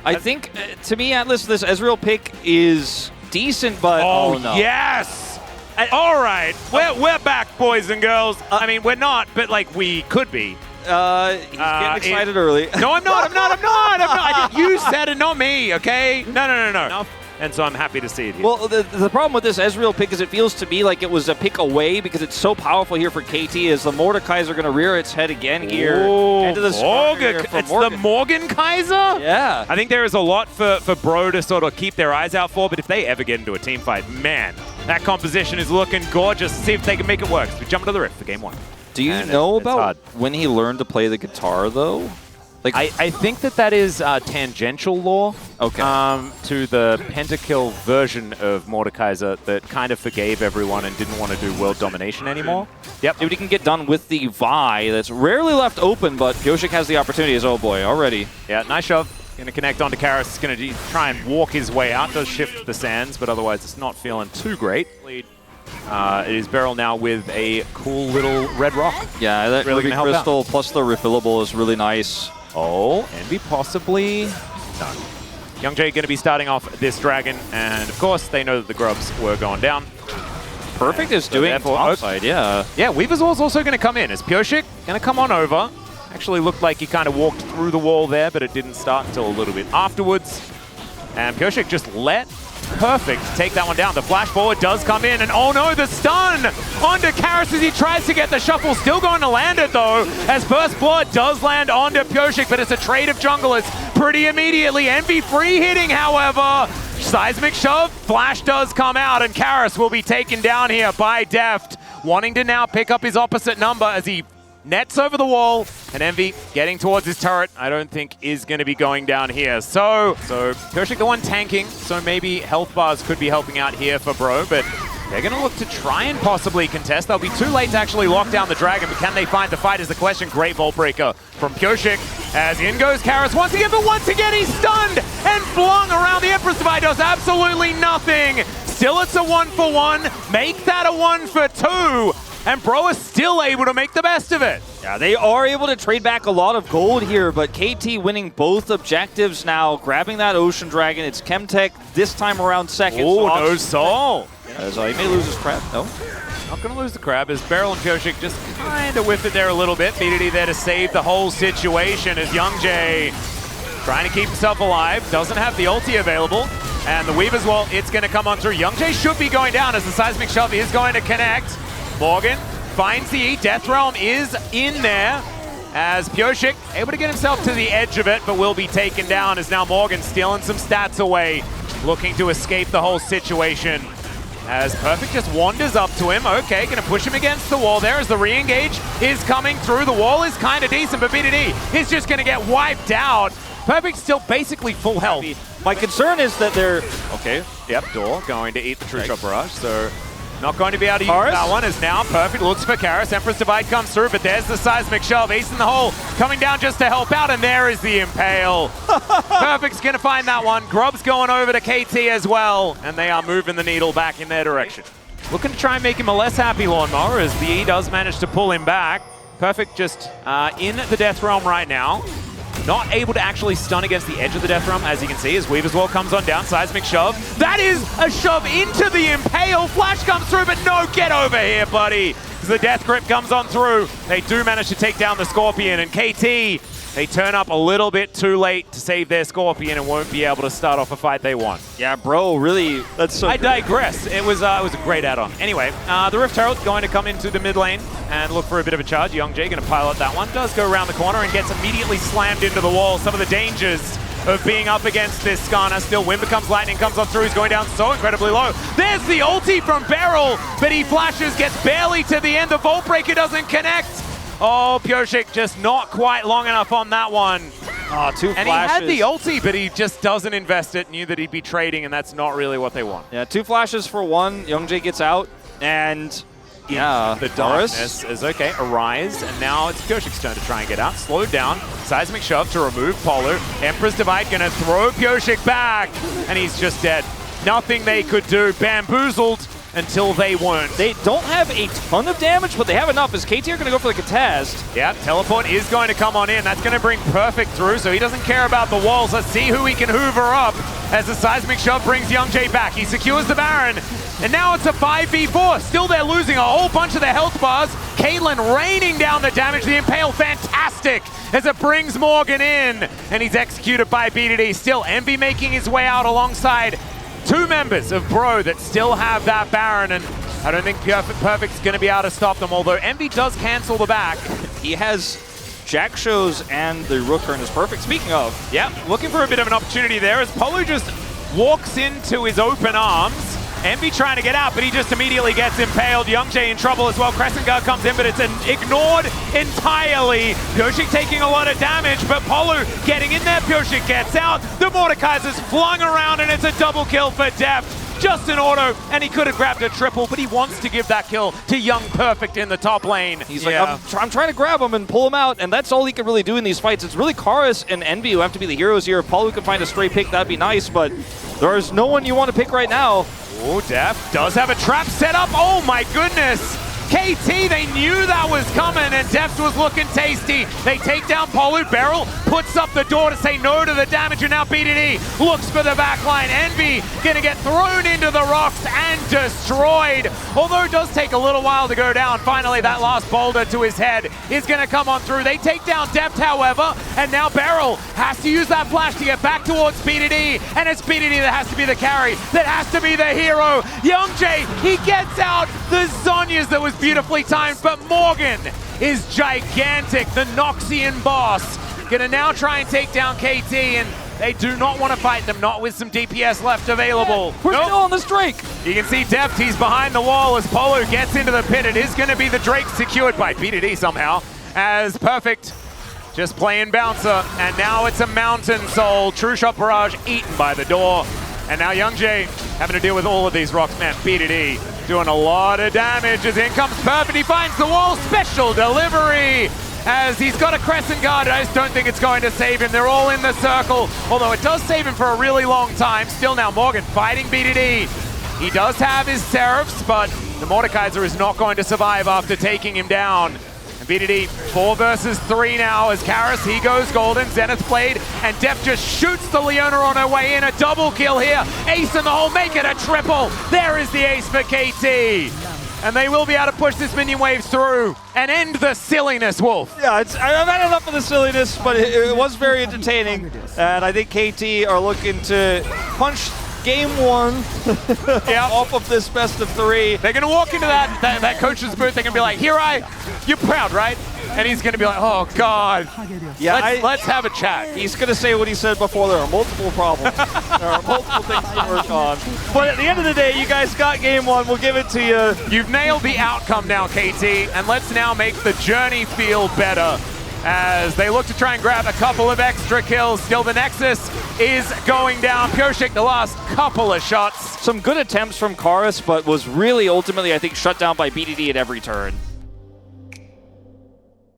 I think, to me, Atlas, this Ezreal pick is decent, but oh no. Yes! All right, we're back, boys and girls. I mean, we're not, but like we could be. He's getting excited early. No, I'm not. You said it, not me, okay? No. And so I'm happy to see it here. Well, the problem with this Ezreal pick is it feels to me like it was a pick away because it's so powerful here for KT as the Mordekaiser are going to rear its head again here. Into the It's the Morgan Kaiser? Yeah. I think there is a lot for Bro to sort of keep their eyes out for, but if they ever get into a team fight, man, that composition is looking gorgeous. See if they can make it work. So we jump into the Rift for game 1. Do you know about when he learned to play the guitar, though? Like I think that is tangential lore to the pentakill version of Mordekaiser that kind of forgave everyone and didn't want to do world domination anymore. Yep. If he can get done with the Vi that's rarely left open, but Pyosik has the opportunity as, oh boy, already. Yeah, nice shove. Going to connect onto Karras. He's going to try and walk his way out. Does shift the sands, but otherwise it's not feeling too great. It is Beryl now with a cool little red rock. Yeah, that really crystal plus the refillable is really nice. Oh, Envy possibly. No. Young Jay going to be starting off this dragon, and of course they know that the grubs were going down. Perfect is doing topside, yeah. Yeah, Weaver's Wall's also going to come in. Is Pyosik going to come on over? Actually looked like he kind of walked through the wall there, but it didn't start until a little bit afterwards. And Pyosik just let Perfect take that one down. The flash forward does come in, and oh no, the stun onto Karras as he tries to get the shuffle. Still going to land it though, as First Blood does land onto Pyosik, but it's a trade of junglers pretty immediately. Envy free hitting, however. Seismic shove, flash does come out, and Karras will be taken down here by Deft, wanting to now pick up his opposite number as he nets over the wall, and Envy getting towards his turret, I don't think is going to be going down here. So Pyosik the one tanking, so maybe health bars could be helping out here for Bro, but they're going to look to try and possibly contest. They'll be too late to actually lock down the dragon, but can they find the fight is the question. Great Vault Breaker from Pyosik, as in goes Karras once again, but once again he's stunned and flung around. The Empress Divide does absolutely nothing. Still it's a 1-for-1, make that a 1-for-2. And Bro is still able to make the best of it. Yeah, they are able to trade back a lot of gold here, but KT winning both objectives now, grabbing that Ocean Dragon. It's Chemtech this time around second. Oh, no soul. He may lose his crab, no? Not going to lose the crab, as Beryl and Pyosik just kind of whiff it there a little bit. BDD there to save the whole situation as Young Jay trying to keep himself alive. Doesn't have the ulti available. And the Weaver's Wall, it's going to come on through. Young Jay should be going down as the Seismic Shove is going to connect. Morgan finds the E. Death Realm is in there as Pyosik able to get himself to the edge of it, but will be taken down as now Morgan stealing some stats away, looking to escape the whole situation. As Perfect just wanders up to him. Okay, gonna push him against the wall there as the re-engage is coming through. The wall is kind of decent, but BDD is just gonna get wiped out. Perfect still basically full health. My concern is that they're... Okay, yep, Door going to eat the True Shot Barrage, so... Not going to be able to use that one as now Perfect looks for Karras. Empress Divide comes through, but there's the Seismic Shove. Ace in the hole coming down just to help out, and there is the Impale. Perfect's going to find that one. Grub's going over to KT as well, and they are moving the needle back in their direction. Looking to try and make him a less happy Lawnmower as the E does manage to pull him back. Perfect just in the Death Realm right now. Not able to actually stun against the edge of the Death Realm, as you can see, as Weaver's Wall comes on down. Seismic Shove. That is a shove into the Impale. Flash comes through, but no, get over here, buddy. As the Death Grip comes on through, they do manage to take down the Scorpion, and KT, they turn up a little bit too late to save their Scorpion and won't be able to start off a fight they want. Yeah, Bro, really, that's so I digress. It was a great add-on. Anyway, the Rift Herald going to come into the mid lane and look for a bit of a charge. Young Jay going to pilot that one. Does go around the corner and gets immediately slammed into the wall. Some of the dangers of being up against this Skarner. Still, Wind becomes Lightning, comes on through. He's going down so incredibly low. There's the ulti from Beryl, but he flashes, gets barely to the end. The Vault Breaker doesn't connect. Oh, Pyosik just not quite long enough on that one. Oh, two flashes. And he had the ulti, but he just doesn't invest it. Knew that he'd be trading, and that's not really what they want. Yeah, 2 flashes for 1. Young Jay gets out, and yeah, the darkness is okay. Arise, and now it's Pyosik's turn to try and get out. Slowed down. Seismic Shove to remove Polu. Empress Divide gonna throw Pyosik back, and he's just dead. Nothing they could do. Bamboozled until they weren't. They don't have a ton of damage, but they have enough as KT are going to go for the contest. Yeah, teleport is going to come on in. That's going to bring Perfect through, so he doesn't care about the walls. Let's see who he can hoover up as the seismic shove brings YoungJay back. He secures the Baron, and now it's a 5v4. Still, they're losing a whole bunch of their health bars. Caitlyn raining down the damage. The Impale, fantastic, as it brings Morgan in, and he's executed by BDD. Still, Envy making his way out alongside two members of Bro that still have that Baron, and I don't think Perfect's going to be able to stop them, although Envy does cancel the back. He has Jack Shows and the Rook are in his Perfect. Speaking of, yeah, looking for a bit of an opportunity there as Polo just walks into his open arms. Envy trying to get out, but he just immediately gets impaled. YoungJay in trouble as well. Crescent Guard comes in, but it's ignored entirely. Pyosik taking a lot of damage, but Polo getting in there. Pyosik gets out. The Mordekaiser's flung around, and it's a double kill for Deft. Just an auto, and he could have grabbed a triple, but he wants to give that kill to Young Perfect in the top lane. He's like, I'm trying to grab him and pull him out, and that's all he can really do in these fights. It's really Karis and Envy who have to be the heroes here. If Paulo can find a stray pick, that'd be nice, but there's no one you want to pick right now. Oh, Deft does have a trap set up. Oh my goodness. KT, they knew that was coming, and Deft was looking tasty. They take down Polu. Beryl puts up the door to say no to the damage, and now BDD looks for the backline. Envy gonna get thrown into the rocks and destroyed. Although it does take a little while to go down. Finally, that last boulder to his head is gonna come on through. They take down Deft, however, and now Beryl has to use that flash to get back towards BDD, and it's BDD that has to be the carry, that has to be the hero. YoungJay, he gets out the Zhonya's that was beautifully timed, but Morgan is gigantic. The Noxian boss gonna now try and take down KT, and they do not want to fight them, not with some DPS left available. We're still on this Drake. You can see Deft, he's behind the wall as Polo gets into the pit. It is gonna be the Drake secured by BDD somehow, as Perfect just playing bouncer, and now it's a Mountain Soul. True Shot Barrage eaten by the door, and now YoungJay having to deal with all of these rocks. Man, BDD doing a lot of damage as in comes Perfect. He finds the wall. Special delivery as he's got a Crescent Guard. I just don't think it's going to save him. They're all in the circle, although it does save him for a really long time. Still now Morgan fighting BDD. He does have his Seraphs, but the Mordekaiser is not going to survive after taking him down. And BDD 4 versus 3 now as Karis, he goes golden, Zenith Blade, and Deft just shoots the Leona on her way in. A double kill here. Ace in the hole, make it a triple. There is the ace for KT. And they will be able to push this minion waves through and end the silliness, Wolf. Yeah, I've had enough of the silliness, but it was very entertaining. And I think KT are looking to punch game one off of this best of 3. They're going to walk into that coach's booth. They're going to be like, Hirai, you're proud, right? And he's going to be like, oh, God. Yeah, let's have a chat. He's going to say what he said before. There are multiple problems. There are multiple things to work on. But at the end of the day, you guys got game 1. We'll give it to you. You've nailed the outcome now, KT. And let's now make the journey feel better as they look to try and grab a couple of extra kills. Still, the Nexus is going down. Pyosik, the last couple of shots. Some good attempts from Karis, but was really ultimately, I think, shut down by BDD at every turn.